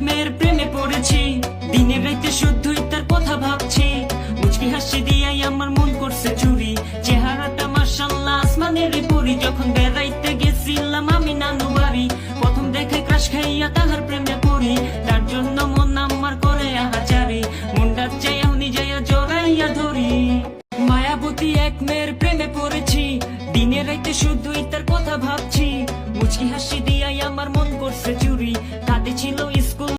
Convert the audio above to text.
মেয়ের প্রেমে পড়েছি, দিনে রাইতে শুধুই তার কথা ভাবছি। মুচকি হাসি দিয়াই আমার মন করছে চুরি, চেহারাটা মাশাআল্লাহ আসমানের পরি। যখন বেড়াইতে গেছিলাম আমি নানু বাড়ি, প্রথম দেখে ক্রাশ খাইয়া তাহার প্রেমে পড়ি। তার জন্য মন আমার করে আহাজারি, মনটা চাইয়া যাইয়া জড়াইয়া ধরি। মায়াবতী এক মেয়ের প্রেমে পড়েছি, দিনে রাইতে শুধুই তার কথা ভাবছি। মুচকি হাসি